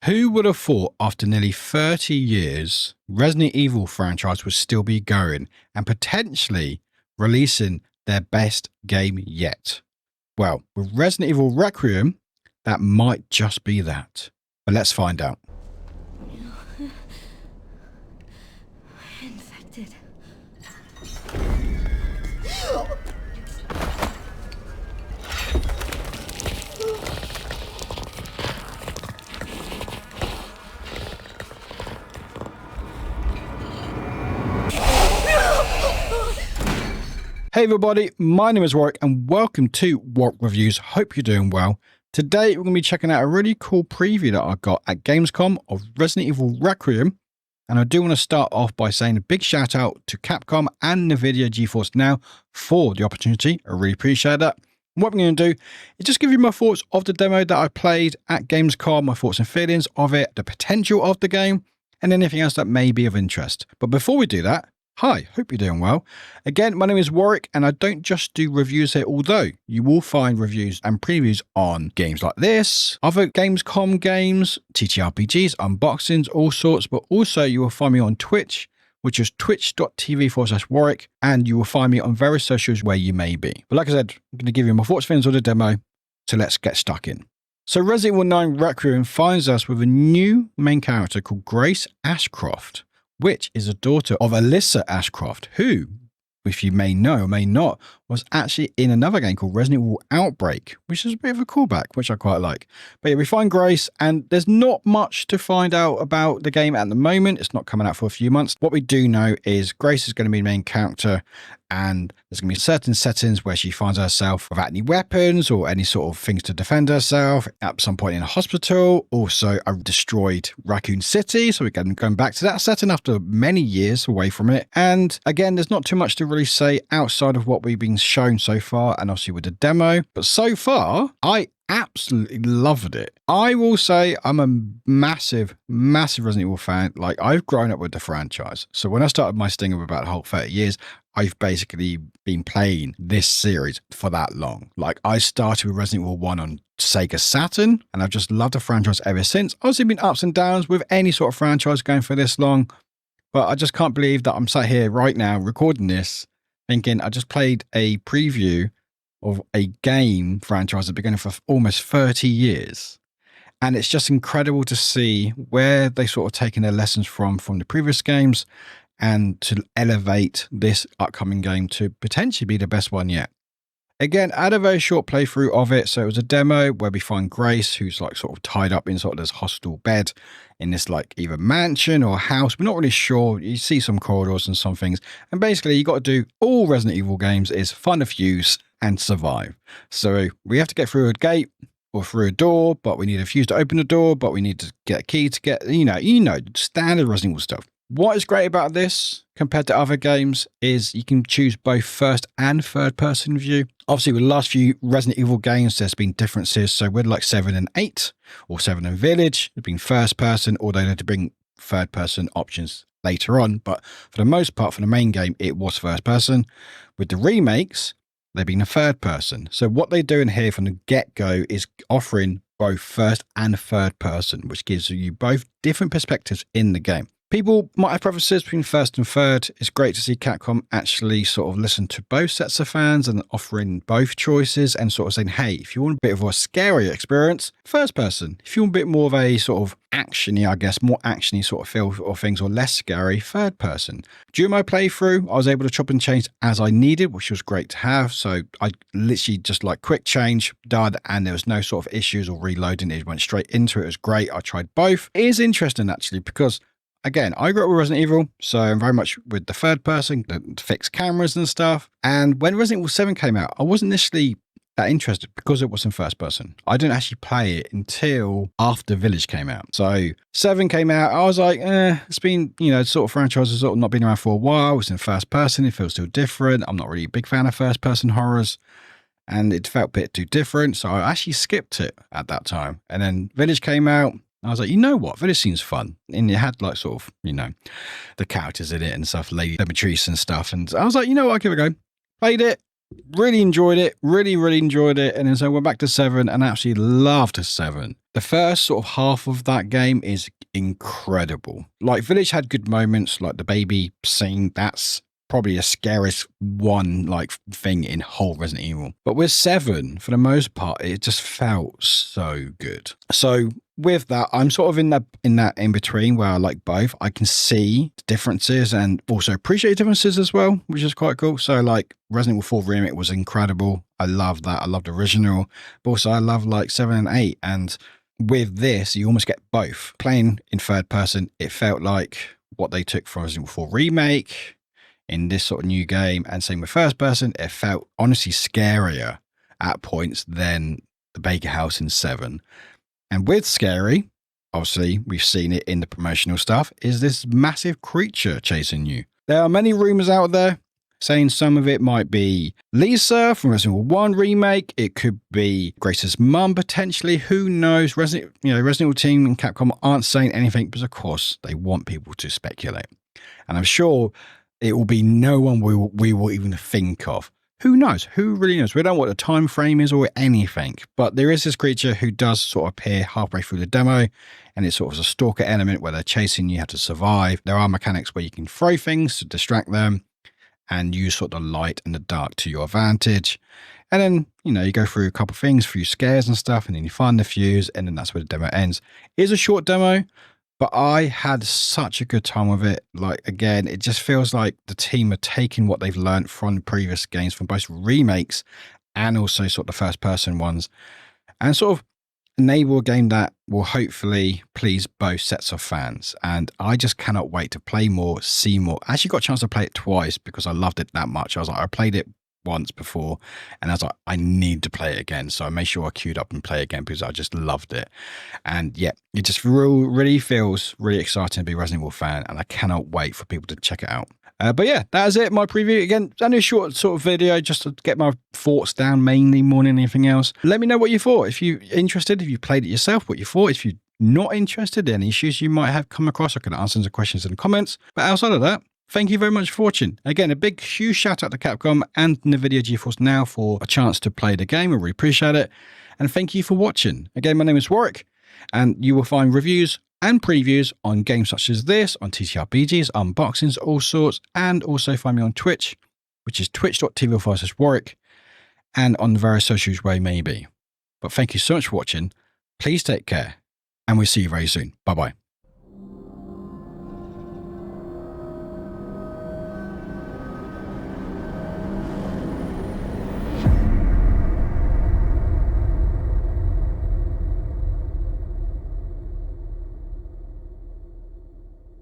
Who would have thought after nearly 30 years, Resident Evil franchise would still be going and potentially releasing their best game yet? Well, with Resident Evil Requiem, that might just be that. But let's find out. Infected. Hey everybody, my name is Warwick and welcome to Warwick Reviews. Hope you're doing well. Today we're going to be checking out a really cool preview that I got at Gamescom of Resident Evil Requiem. And I do want to start off by saying a big shout out to Capcom and Nvidia GeForce Now for the opportunity. I really appreciate that. And what I'm going to do is just give you my thoughts of the demo that I played at Gamescom, my thoughts and feelings of it, the potential of the game, and anything else that may be of interest. But before we do that, hi, hope you're doing well. Again, my name is Warwick and I don't just do reviews here, although you will find reviews and previews on games like this, other Gamescom games, TTRPGs, unboxings, all sorts, but also you will find me on Twitch, which is twitch.tv/Warwick, and you will find me on various socials where you may be. But like I said, I'm going to give you my thoughts, feelings of the demo, so let's get stuck in. So Resident Evil 9 Requiem finds us with a new main character called Grace Ashcroft, which is a daughter of Alyssa Ashcroft, who, if you may know or may not, was actually in another game called Resident Evil Outbreak, which is a bit of a callback, which I quite like. But yeah, we find Grace, and there's not much to find out about the game at the moment. It's not coming out for a few months. What we do know is Grace is going to be the main character, and there's going to be certain settings where she finds herself without any weapons or any sort of things to defend herself at some point in a hospital. Also, a destroyed Raccoon City. So we're going back to that setting after many years away from it. And again, there's not too much to really say outside of what we've been shown so far, and obviously with the demo. But so far, I absolutely loved it. I will say I'm a massive Resident Evil fan. Like, I've grown up with the franchise. So when I started my sting of about a whole 30 years, I've basically been playing this series for that long. Like, I started with Resident Evil 1 on Sega Saturn, and I've just loved the franchise ever since. Obviously been ups and downs with any sort of franchise going for this long, but I just can't believe that I'm sat here right now recording this thinking I just played a preview of a game franchise that's been going for almost 30 years. And it's just incredible to see where they sort of taken their lessons from the previous games and to elevate this upcoming game to potentially be the best one yet. Again, I had a very short playthrough of it. So it was a demo where we find Grace, who's like sort of tied up in sort of this hostel bed in this like either mansion or house. We're not really sure. You see some corridors and some things. And basically you got to do all Resident Evil games is find a fuse and survive. So we have to get through a gate or through a door, but we need a fuse to open the door, but we need to get a key to get, you know, standard Resident Evil stuff. What is great about this compared to other games is you can choose both first and third person view. Obviously, with the last few Resident Evil games, there's been differences. So with like 7 and 8 or 7 and Village, it's been first person, although they had to bring third person options later on. But for the most part, for the main game, it was first person. With the remakes, they've been a third person. So what they're doing here from the get-go is offering both first and third person, which gives you both different perspectives in the game. People might have preferences between first and third. It's great to see Capcom actually sort of listen to both sets of fans and offering both choices and sort of saying, hey, if you want a bit of a scary experience, first person. If you want a bit more of a sort of actiony, I guess, more actiony sort of feel or things or less scary, third person. During my playthrough, I was able to chop and change as I needed, which was great to have. So I literally just like quick change, done, and there was no sort of issues or reloading. It went straight into it. It was great. I tried both. It is interesting actually because again, I grew up with Resident Evil, so I'm very much with the third person, the fixed cameras and stuff. And when Resident Evil 7 came out, I wasn't initially that interested because it wasn't first person. I didn't actually play it until after Village came out. So 7 came out, I was like, it's been, you know, sort of franchise has sort of not been around for a while. It's in first person, it feels still different. I'm not really a big fan of first person horrors. And it felt a bit too different. So I actually skipped it at that time. And then Village came out. I was like, you know what? Village seems fun. And it had like sort of, you know, the characters in it and stuff, Lady Demetrius and stuff. And I was like, you know what? I'll give it a go. Played it. Really enjoyed it. Really enjoyed it. And then so we're back to 7 and actually loved 7. The first sort of half of that game is incredible. Like, Village had good moments, like the baby scene. That's probably the scariest one like thing in whole Resident Evil. But with 7, for the most part, it just felt so good. So with that, I'm sort of in that in between where I like both. I can see the differences and also appreciate differences as well, which is quite cool. So like Resident Evil 4 Remake was incredible. I love that. I love the original, but also I love like 7 and 8. And with this, you almost get both. Playing in third person, it felt like what they took from Resident Evil 4 Remake in this sort of new game, and same with first person, it felt honestly scarier at points than the Baker House in 7. And with scary, obviously we've seen it in the promotional stuff, is this massive creature chasing you. There are many rumors out there saying some of it might be Lisa from Resident Evil 1 Remake. It could be Grace's mum potentially. Who knows? Resident Evil team and Capcom aren't saying anything because of course they want people to speculate. And I'm sure it will be no one we will even think of. Who knows? Who really knows? We don't know what the time frame is or anything. But there is this creature who does sort of appear halfway through the demo, and it's sort of a stalker element where they're chasing you, have to survive. There are mechanics where you can throw things to distract them and use sort of the light and the dark to your advantage. And then, you go through a couple of things, a few scares and stuff, and then you find the fuse, and then that's where the demo ends. It is a short demo, but I had such a good time with it. Like, again, it just feels like the team are taking what they've learned from the previous games, from both remakes and also sort of the first person ones, and sort of enable a game that will hopefully please both sets of fans. And I just cannot wait to play more, see more. I actually got a chance to play it twice because I loved it that much. I was like, I played it once before and I was like, I need to play it again. So I made sure I queued up and play it again because I just loved it. And yeah, it just really feels really exciting to be a Resident Evil fan, and I cannot wait for people to check it out. But yeah, that is it. My preview. Again, only a short sort of video just to get my thoughts down mainly more than anything else. Let me know what you thought. If you're interested, if you played it yourself, what you thought. If you're not interested, any issues you might have come across, I can answer some questions in the comments. But outside of that, thank you very much for watching. Again, a big, huge shout out to Capcom and NVIDIA GeForce Now for a chance to play the game. I really appreciate it. And thank you for watching. Again, my name is Warwick, and you will find reviews and previews on games such as this, on TTRPGs, unboxings, all sorts, and also find me on Twitch, which is twitch.tv/Warwick, and on the various socials where you may be. But thank you so much for watching. Please take care, and we'll see you very soon. Bye-bye.